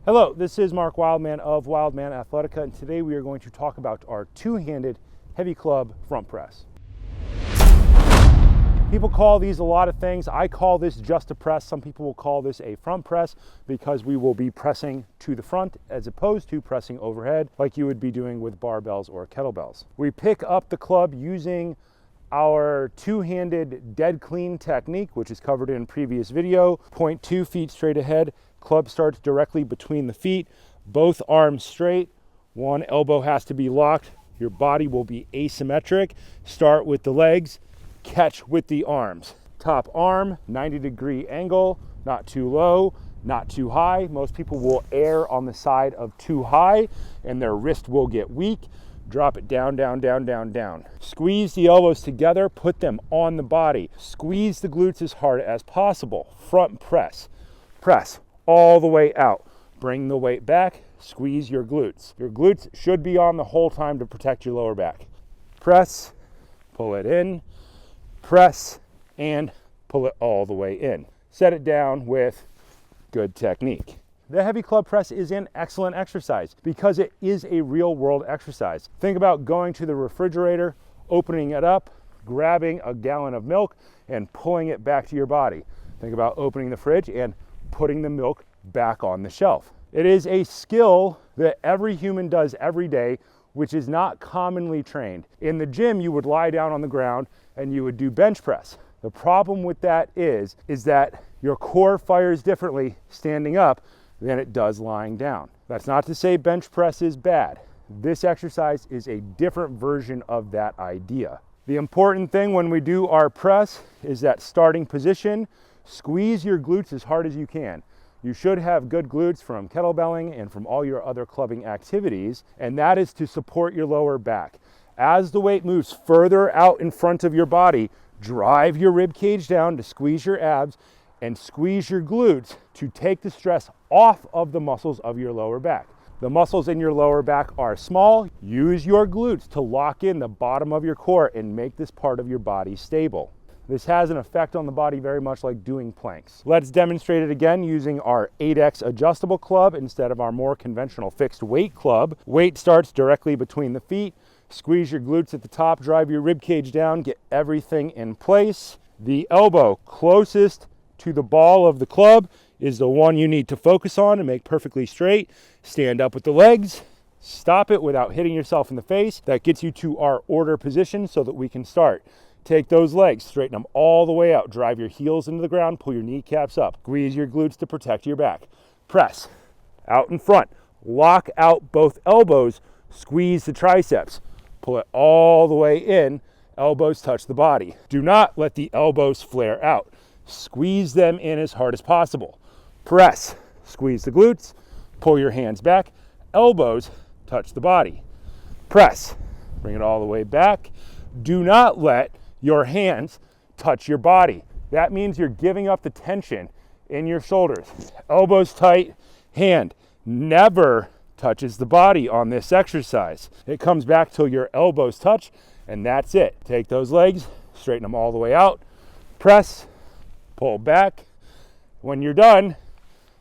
Hello, this is Mark Wildman of Wildman Athletica, and today we are going to talk about our two-handed heavy club front press. People call these a lot of things. I call this just a press. Some people will call this a front press because we will be pressing to the front as opposed to pressing overhead like you would be doing with barbells or kettlebells. We pick up the club using our two-handed dead clean technique, which is covered in a previous video. 0.2 feet straight ahead. Club starts directly between the feet, both arms straight. One elbow has to be locked. Your body will be asymmetric. Start with the legs, catch with the arms. Top arm, 90-degree angle, not too low, not too high. Most people will err on the side of too high and their wrist will get weak. Drop it down, down, down, down, down. Squeeze the elbows together, put them on the body. Squeeze the glutes as hard as possible. Front press. Press all the way out. Bring the weight back, squeeze your glutes. Your glutes should be on the whole time to protect your lower back. Press, pull it in, press, and pull it all the way in. Set it down with good technique. The heavy club press is an excellent exercise because it is a real world exercise. Think about going to the refrigerator, opening it up, grabbing a gallon of milk, and pulling it back to your body. Think about opening the fridge and putting the milk back on the shelf. It is a skill that every human does every day, which is not commonly trained. In the gym, you would lie down on the ground and you would do bench press. The problem with that is that your core fires differently standing up than it does lying down. That's not to say bench press is bad. This exercise is a different version of that idea. The important thing when we do our press is that starting position. Squeeze your glutes as hard as you can. You should have good glutes from kettlebelling and from all your other clubbing activities, and that is to support your lower back. As the weight moves further out in front of your body, drive your rib cage down to squeeze your abs and squeeze your glutes to take the stress off of the muscles of your lower back. The muscles in your lower back are small. Use your glutes to lock in the bottom of your core and make this part of your body stable. This has an effect on the body very much like doing planks. Let's demonstrate it again using our 8X adjustable club instead of our more conventional fixed weight club. Weight starts directly between the feet. Squeeze your glutes at the top, drive your rib cage down, get everything in place. The elbow closest to the ball of the club is the one you need to focus on and make perfectly straight. Stand up with the legs. Stop it without hitting yourself in the face. That gets you to our order position so that we can start. Take those legs, straighten them all the way out. Drive your heels into the ground, pull your kneecaps up. Squeeze your glutes to protect your back. Press, out in front. Lock out both elbows, squeeze the triceps. Pull it all the way in, elbows touch the body. Do not let the elbows flare out. Squeeze them in as hard as possible. Press, squeeze the glutes, pull your hands back, elbows touch the body. Press, bring it all the way back. Do not let your hands touch your body. That means you're giving up the tension in your shoulders. Elbows tight, hand never touches the body on this exercise. It comes back till your elbows touch, and that's it. Take those legs, straighten them all the way out, press, pull back. When you're done,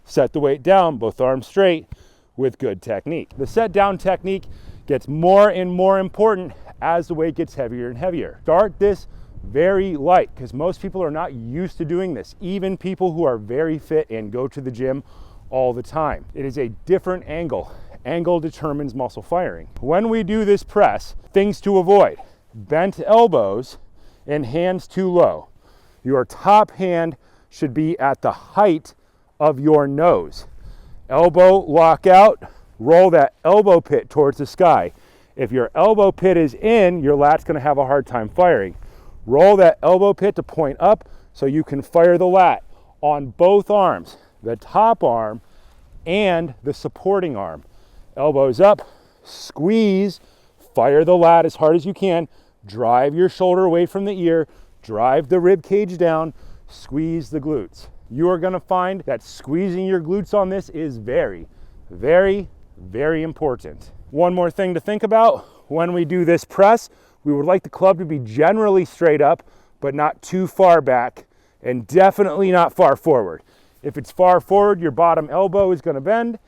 set the weight down, both arms straight with good technique. The set down technique gets more and more important as the weight gets heavier and heavier. Start this very light because most people are not used to doing this, even people who are very fit and go to the gym all the time. It is a different angle. Angle determines muscle firing. When we do this press, things to avoid: bent elbows and hands too low. Your top hand should be at the height of your nose. Elbow lock out, roll that elbow pit towards the sky. If your elbow pit is in, your lat's going to have a hard time firing. Roll that elbow pit to point up so you can fire the lat on both arms, the top arm and the supporting arm. Elbows up, squeeze, fire the lat as hard as you can, drive your shoulder away from the ear, drive the rib cage down, squeeze the glutes. You are going to find that squeezing your glutes on this is very, very, very important. One more thing to think about: when we do this press, we would like the club to be generally straight up, but not too far back, and definitely not far forward. If it's far forward, your bottom elbow is going to bend.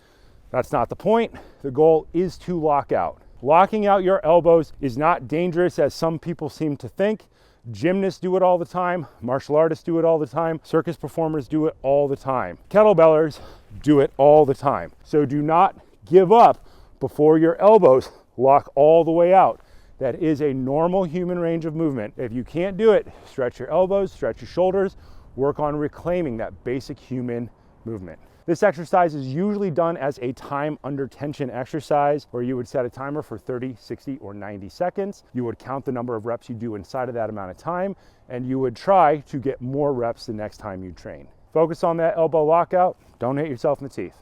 That's not the point. The goal is to lock out. Locking out your elbows is not dangerous as some people seem to think. Gymnasts do it all the time. Martial artists do it all the time. Circus performers do it all the time. Kettlebellers do it all the time. So do not give up before your elbows lock all the way out. That is a normal human range of movement. If you can't do it, stretch your elbows, stretch your shoulders, work on reclaiming that basic human movement. This exercise is usually done as a time under tension exercise where you would set a timer for 30, 60, or 90 seconds. You would count the number of reps you do inside of that amount of time, and you would try to get more reps the next time you train. Focus on that elbow lockout. Don't hit yourself in the teeth.